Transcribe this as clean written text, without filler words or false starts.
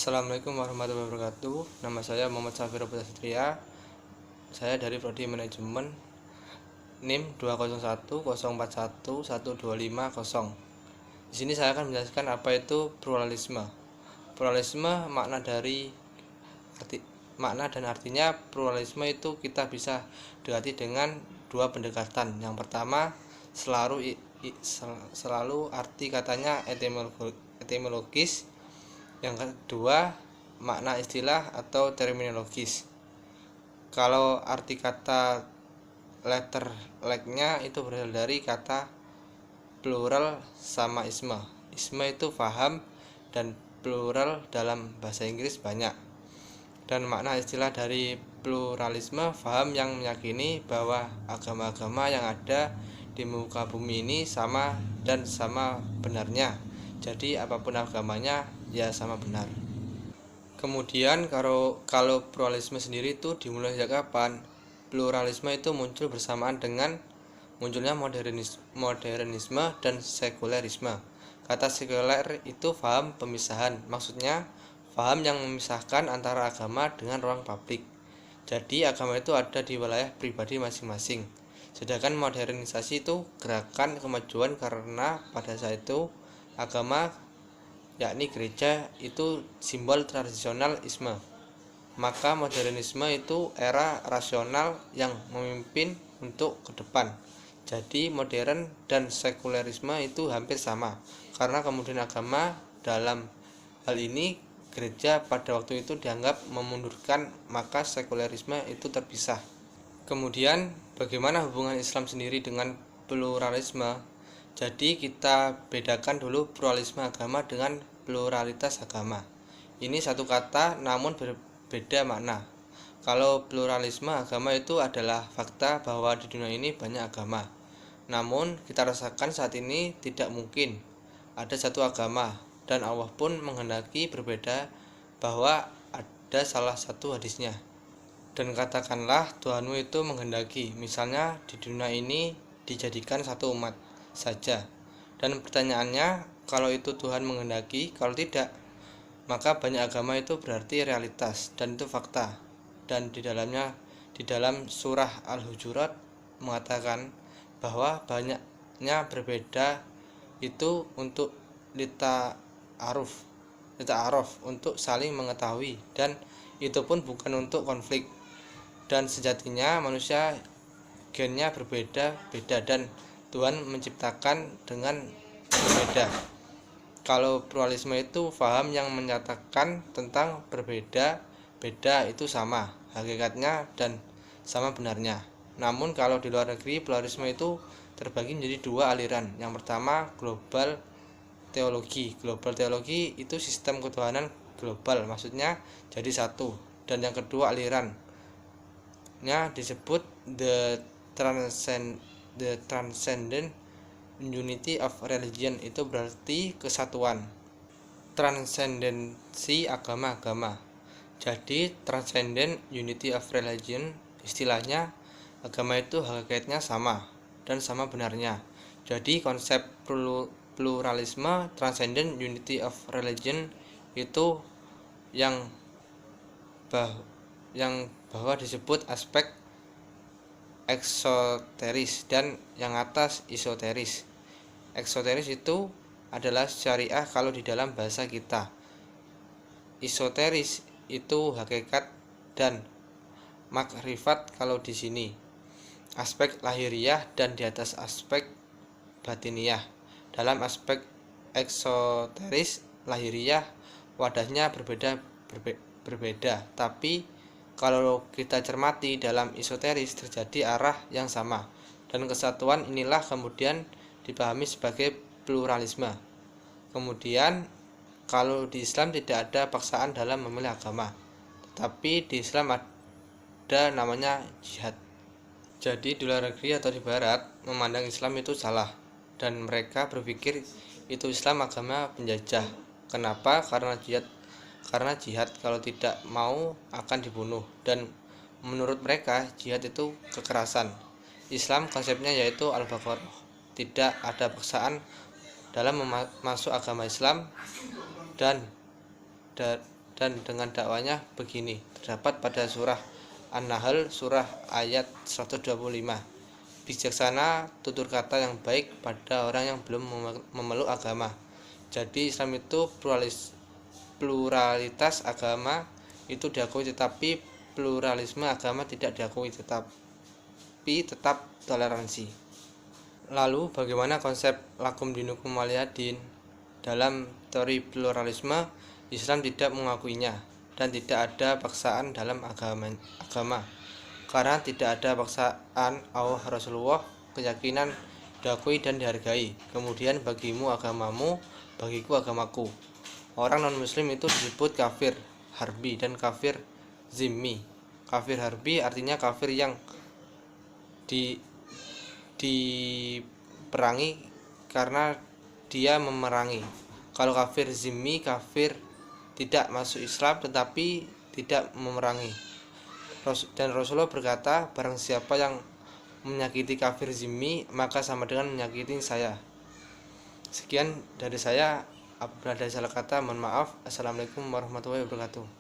Assalamualaikum warahmatullahi wabarakatuh. Nama saya Muhammad Safir Putra. Saya dari Prodi Manajemen NIM 201041125. Di sini saya akan menjelaskan apa itu pluralisme. Pluralisme makna dan artinya pluralisme itu kita bisa dekati dengan dua pendekatan. Yang pertama, selalu arti katanya etimologis. Yang kedua, makna istilah atau terminologis. Kalau arti kata letter like-nya itu berasal dari kata plural sama isme. Isme itu paham dan plural dalam bahasa Inggris banyak. Dan makna istilah dari pluralisme, paham yang meyakini bahwa agama-agama yang ada di muka bumi ini sama dan sama benarnya. Jadi apapun agamanya ya sama benar. Kemudian kalau pluralisme sendiri itu dimulai sejak kapan? Pluralisme itu muncul bersamaan dengan munculnya modernisme dan sekulerisme. Kata sekuler itu paham pemisahan, maksudnya paham yang memisahkan antara agama dengan ruang publik. Jadi agama itu ada di wilayah pribadi masing-masing. Sedangkan modernisasi itu gerakan kemajuan karena pada saat itu agama yakni gereja itu simbol tradisional isme. Maka modernisme itu era rasional yang memimpin untuk ke depan. Jadi modern dan sekulerisme itu hampir sama, karena kemudian agama dalam hal ini gereja pada waktu itu dianggap memundurkan, maka sekulerisme itu terpisah. Kemudian bagaimana hubungan Islam sendiri dengan pluralisme? Jadi kita bedakan dulu pluralisme agama dengan pluralitas agama. Ini satu kata namun berbeda makna. Kalau pluralisme agama itu adalah fakta bahwa di dunia ini banyak agama. Namun kita rasakan saat ini tidak mungkin ada satu agama, dan Allah pun menghendaki berbeda bahwa ada salah satu hadisnya. Dan katakanlah Tuhanmu itu menghendaki, misalnya di dunia ini dijadikan satu umat saja. Dan pertanyaannya, kalau itu Tuhan menghendaki, kalau tidak, maka banyak agama itu berarti realitas dan itu fakta. Dan di dalam surah Al-Hujurat mengatakan bahwa banyaknya berbeda itu untuk lita'aruf, untuk saling mengetahui, dan itu pun bukan untuk konflik. Dan sejatinya manusia gennya berbeda-beda dan Tuhan menciptakan dengan berbeda. Kalau pluralisme itu paham yang menyatakan tentang berbeda-beda itu sama hakikatnya dan sama benarnya. Namun kalau di luar negeri pluralisme itu terbagi menjadi dua aliran. Yang pertama global teologi itu sistem ketuhanan global, maksudnya jadi satu. Dan yang kedua alirannya disebut the transcendent unity of religion, itu berarti kesatuan, transendensi agama-agama. Jadi transcendent unity of religion istilahnya agama itu hakikatnya sama dan sama benarnya. Jadi konsep pluralisme transcendent unity of religion itu yang bahwa disebut aspek eksoteris dan yang atas esoteris. Eksoteris itu adalah syariah kalau di dalam bahasa kita. Esoteris itu hakikat dan makrifat kalau di sini. Aspek lahiriah dan di atas aspek batiniah. Dalam aspek eksoteris lahiriah wadahnya berbeda, tapi kalau kita cermati dalam esoteris terjadi arah yang sama, dan kesatuan inilah kemudian dipahami sebagai pluralisme. Kemudian kalau di Islam tidak ada paksaan dalam memilih agama, tetapi di Islam ada namanya jihad. Jadi di luar negeri atau di barat memandang Islam itu salah, dan mereka berpikir itu Islam agama penjajah. Kenapa? Karena jihad kalau tidak mau akan dibunuh, dan menurut mereka jihad itu kekerasan. Islam konsepnya yaitu al-baqarah, tidak ada paksaan dalam masuk agama Islam, dan dan dengan dakwanya begini, terdapat pada surah An-Nahl surah ayat 125. Bijaksana tutur kata yang baik pada orang yang belum memeluk agama. Jadi Islam itu pluralitas agama itu diakui, tetapi pluralisme agama tidak diakui, tetapi tetap toleransi. Lalu bagaimana konsep lakum dinukum waliyadin? Dalam teori pluralisme, Islam tidak mengakuinya dan tidak ada paksaan dalam agama karena tidak ada paksaan Allah Rasulullah, keyakinan diakui dan dihargai. Kemudian bagimu agamamu, bagiku agamaku. Orang non muslim itu disebut kafir harbi dan kafir zimmi. Kafir harbi artinya kafir yang diperangi karena dia memerangi. Kalau kafir zimmi, kafir tidak masuk Islam tetapi tidak memerangi. Dan Rasulullah berkata, barang siapa yang menyakiti kafir zimmi, maka sama dengan menyakiti saya. Sekian dari saya. Apabila ada salah kata, mohon maaf. Assalamualaikum warahmatullahi wabarakatuh.